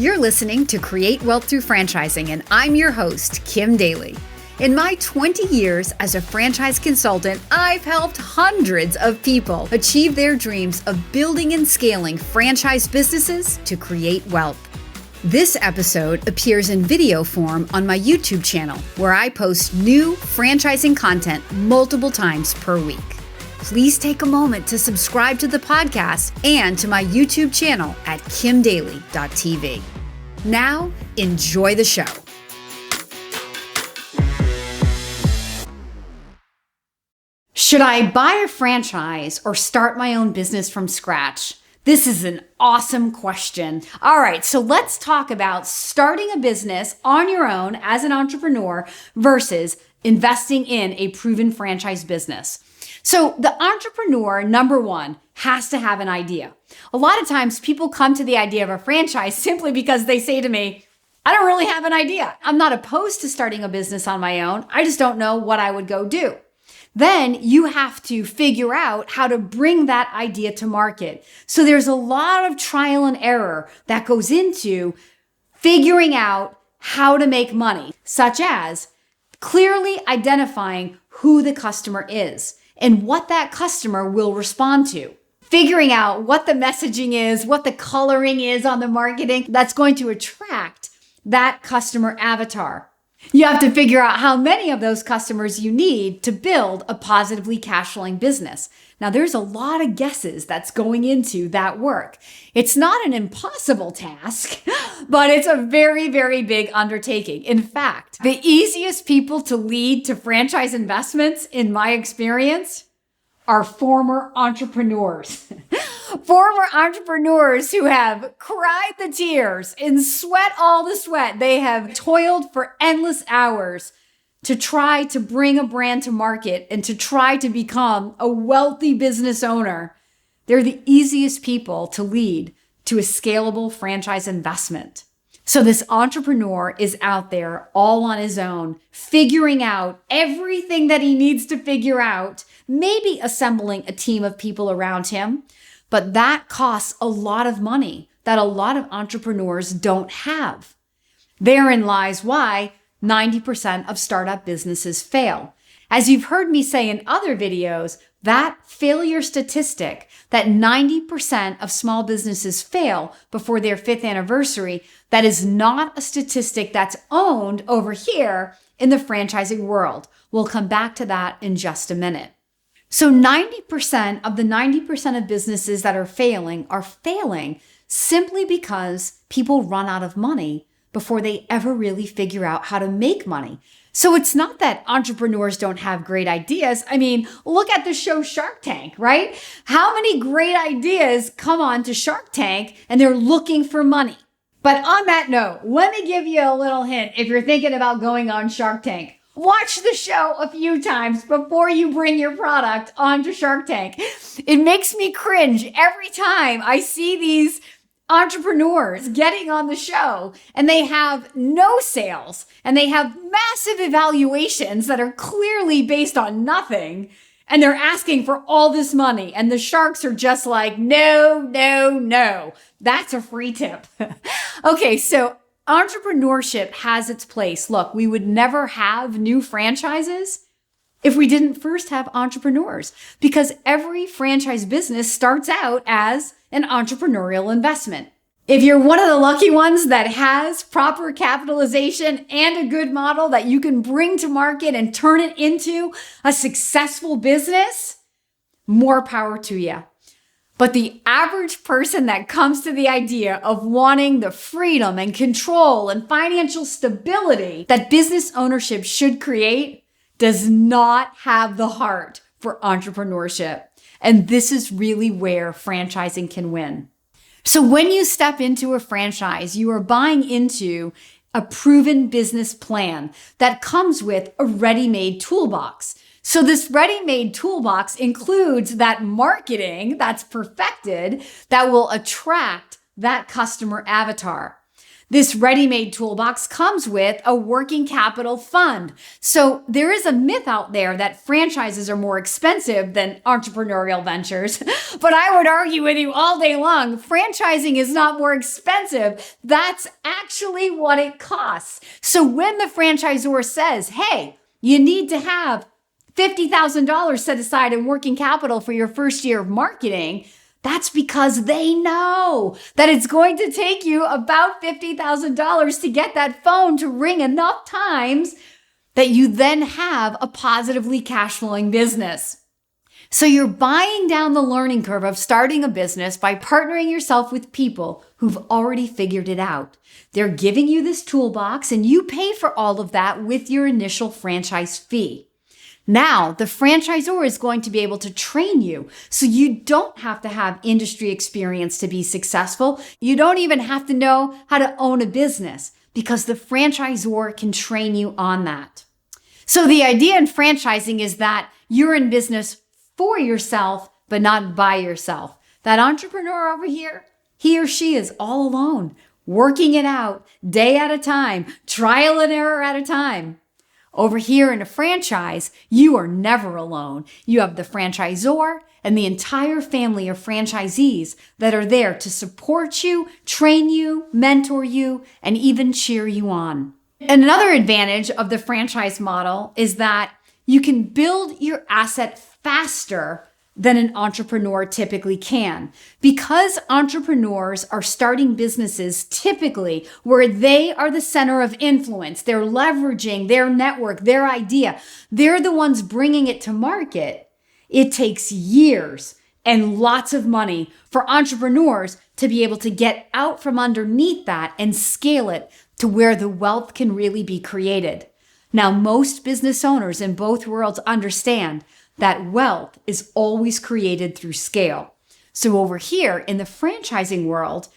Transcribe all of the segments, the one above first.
You're listening to Create Wealth Through Franchising, and I'm your host, Kim Daly. In my 20 years as a franchise consultant, I've helped hundreds of people achieve their dreams of building and scaling franchise businesses to create wealth. This episode appears in video form on my YouTube channel, where I post new franchising content multiple times per week. Please take a moment to subscribe to the podcast and to my YouTube channel at kimdaly.tv. Now, enjoy the show. Should I buy a franchise or start my own business from scratch? This is an awesome question. All right, so let's talk about starting a business on your own as an entrepreneur versus investing in a proven franchise business. So the entrepreneur, number one, has to have an idea. A lot of times people come to the idea of a franchise simply because they say to me, I don't really have an idea. I'm not opposed to starting a business on my own. I just don't know what I would go do. Then you have to figure out how to bring that idea to market. So there's a lot of trial and error that goes into figuring out how to make money, such as clearly identifying who the customer is and what that customer will respond to. Figuring out what the messaging is, what the coloring is on the marketing that's going to attract that customer avatar. You have to figure out how many of those customers you need to build a positively cash flowing business. Now, there's a lot of guesses that's going into that work. It's not an impossible task, but it's a very, very big undertaking. In fact, the easiest people to lead to franchise investments, in my experience, are former entrepreneurs. Former entrepreneurs who have cried the tears and sweat all the sweat. They have toiled for endless hours to try to bring a brand to market and to try to become a wealthy business owner. They're the easiest people to lead to a scalable franchise investment. So this entrepreneur is out there all on his own, figuring out everything that he needs to figure out, maybe assembling a team of people around him. But that costs a lot of money that a lot of entrepreneurs don't have. Therein lies why 90% of startup businesses fail. As you've heard me say in other videos, that failure statistic, that 90% of small businesses fail before their 5th anniversary, that is not a statistic that's owned over here in the franchising world. We'll come back to that in just a minute. So 90% of the 90% of businesses that are failing simply because people run out of money before they ever really figure out how to make money. So it's not that entrepreneurs don't have great ideas. I mean, look at the show Shark Tank, right? How many great ideas come on to Shark Tank and they're looking for money? But on that note, let me give you a little hint if you're thinking about going on Shark Tank. Watch the show a few times before you bring your product onto Shark Tank. It makes me cringe every time I see these entrepreneurs getting on the show and they have no sales and they have massive evaluations that are clearly based on nothing. And they're asking for all this money. And the sharks are just like, no, no, no. That's a free tip. Okay, so entrepreneurship has its place. Look, we would never have new franchises if we didn't first have entrepreneurs, because every franchise business starts out as an entrepreneurial investment. If you're one of the lucky ones that has proper capitalization and a good model that you can bring to market and turn it into a successful business, more power to you. But the average person that comes to the idea of wanting the freedom and control and financial stability that business ownership should create does not have the heart for entrepreneurship. And this is really where franchising can win. So when you step into a franchise, you are buying into a proven business plan that comes with a ready-made toolbox. So this ready-made toolbox includes that marketing that's perfected that will attract that customer avatar. This ready-made toolbox comes with a working capital fund. So there is a myth out there that franchises are more expensive than entrepreneurial ventures. But I would argue with you all day long, franchising is not more expensive. That's actually what it costs. So when the franchisor says, hey, you need to have $50,000 set aside in working capital for your first year of marketing, that's because they know that it's going to take you about $50,000 to get that phone to ring enough times that you then have a positively cash flowing business. So you're buying down the learning curve of starting a business by partnering yourself with people who've already figured it out. They're giving you this toolbox and you pay for all of that with your initial franchise fee. Now, the franchisor is going to be able to train you, so you don't have to have industry experience to be successful. You don't even have to know how to own a business because the franchisor can train you on that. So the idea in franchising is that you're in business for yourself, but not by yourself. That entrepreneur over here, he or she is all alone, working it out day at a time, trial and error at a time. Over here in a franchise, you are never alone. You have the franchisor and the entire family of franchisees that are there to support you, train you, mentor you, and even cheer you on. And another advantage of the franchise model is that you can build your asset faster than an entrepreneur typically can. Because entrepreneurs are starting businesses typically where they are the center of influence, they're leveraging their network, their idea, they're the ones bringing it to market. It takes years and lots of money for entrepreneurs to be able to get out from underneath that and scale it to where the wealth can really be created. Now, most business owners in both worlds understand that wealth is always created through scale. So over here in the franchising world,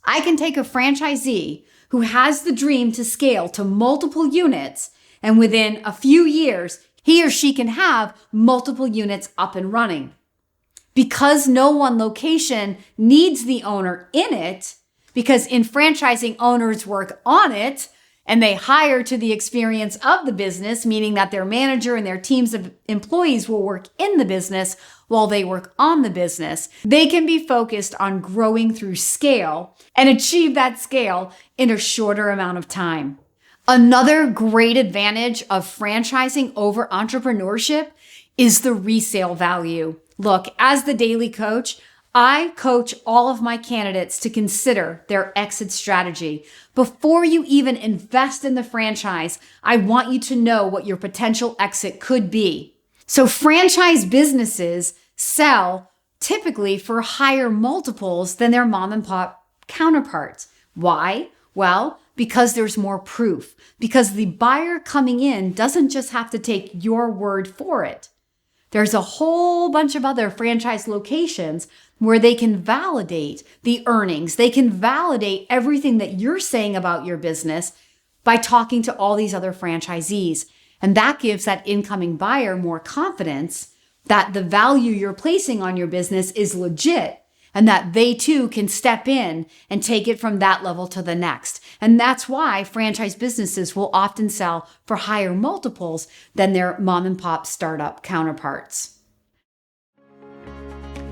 I can take a franchisee who has the dream to scale to multiple units, and within a few years, he or she can have multiple units up and running. Because no one location needs the owner in it, because in franchising, owners work on it, and they hire to the experience of the business, meaning that their manager and their teams of employees will work in the business while they work on the business. They can be focused on growing through scale and achieve that scale in a shorter amount of time. Another great advantage of franchising over entrepreneurship is the resale value. Look, as the daily coach, I coach all of my candidates to consider their exit strategy. Before you even invest in the franchise, I want you to know what your potential exit could be. So franchise businesses sell typically for higher multiples than their mom and pop counterparts. Why? Well, because there's more proof. Because the buyer coming in doesn't just have to take your word for it. There's a whole bunch of other franchise locations where they can validate the earnings. They can validate everything that you're saying about your business by talking to all these other franchisees. And that gives that incoming buyer more confidence that the value you're placing on your business is legit and that they too can step in and take it from that level to the next. And that's why franchise businesses will often sell for higher multiples than their mom and pop startup counterparts.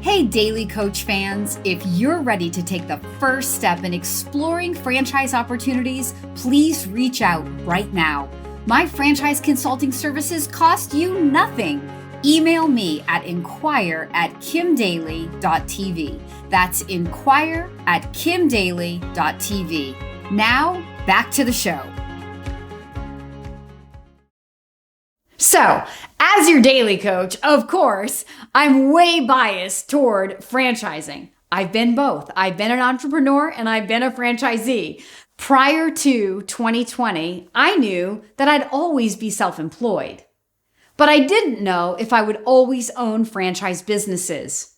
Hey, Daily Coach fans, if you're ready to take the first step in exploring franchise opportunities, please reach out right now. My franchise consulting services cost you nothing. Email me at inquire@kimdaly.tv. That's inquire@kimdaly.tv. Now, back to the show. So, as your daily coach, of course, I'm way biased toward franchising. I've been both. I've been an entrepreneur and I've been a franchisee. Prior to 2020, I knew that I'd always be self-employed. But I didn't know if I would always own franchise businesses.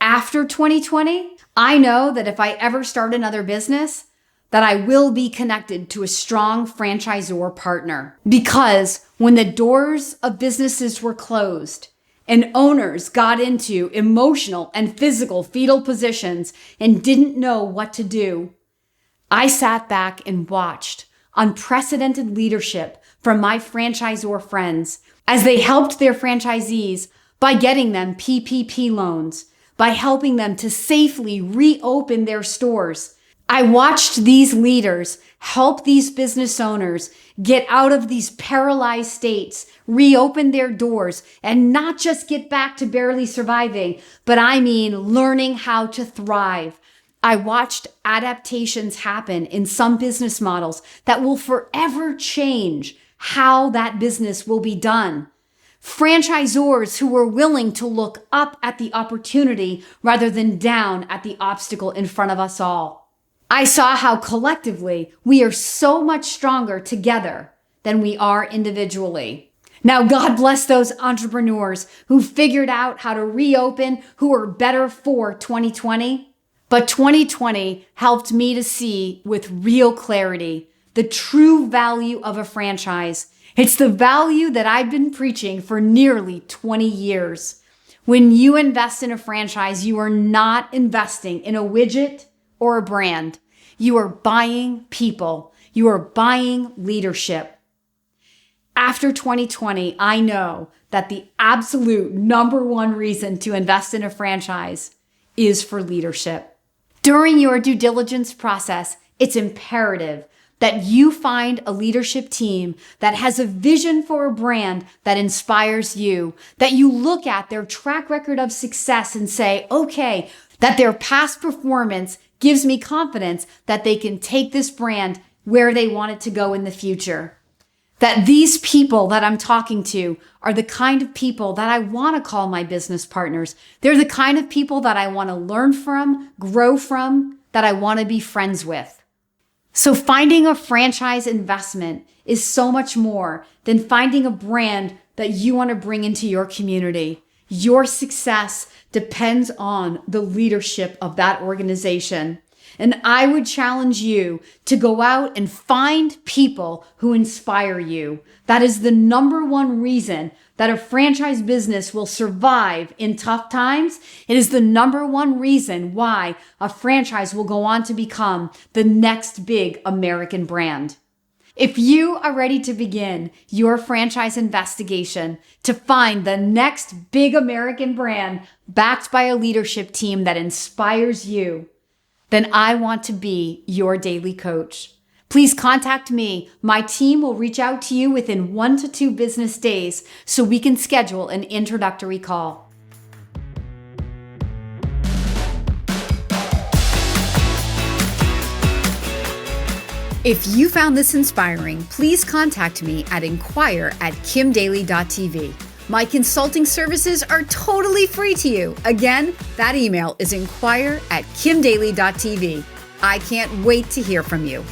After 2020, I know that if I ever start another business, that I will be connected to a strong franchisor partner. Because when the doors of businesses were closed and owners got into emotional and physical fetal positions and didn't know what to do, I sat back and watched unprecedented leadership from my franchisor friends as they helped their franchisees by getting them PPP loans, by helping them to safely reopen their stores. I watched these leaders help these business owners get out of these paralyzed states, reopen their doors, and not just get back to barely surviving, but I mean learning how to thrive. I watched adaptations happen in some business models that will forever change how that business will be done. Franchisors who were willing to look up at the opportunity rather than down at the obstacle in front of us all. I saw how collectively we are so much stronger together than we are individually. Now, God bless those entrepreneurs who figured out how to reopen, who are better for 2020. But 2020 helped me to see with real clarity the true value of a franchise. It's the value that I've been preaching for nearly 20 years. When you invest in a franchise, you are not investing in a widget or a brand. You are buying people. You are buying leadership. After 2020, I know that the absolute number one reason to invest in a franchise is for leadership. During your due diligence process, it's imperative that you find a leadership team that has a vision for a brand that inspires you, that you look at their track record of success and say, okay, that their past performance gives me confidence that they can take this brand where they want it to go in the future. That these people that I'm talking to are the kind of people that I want to call my business partners. They're the kind of people that I want to learn from, grow from, that I want to be friends with. So finding a franchise investment is so much more than finding a brand that you want to bring into your community. Your success depends on the leadership of that organization. And I would challenge you to go out and find people who inspire you. That is the number one reason that a franchise business will survive in tough times. It is the number one reason why a franchise will go on to become the next big American brand. If you are ready to begin your franchise investigation to find the next big American brand backed by a leadership team that inspires you, then I want to be your daily coach. Please contact me. My team will reach out to you within 1 to 2 business days so we can schedule an introductory call. If you found this inspiring, please contact me at inquire@kimdaly.tv. My consulting services are totally free to you. Again, that email is inquire@kimdaly.tv. I can't wait to hear from you.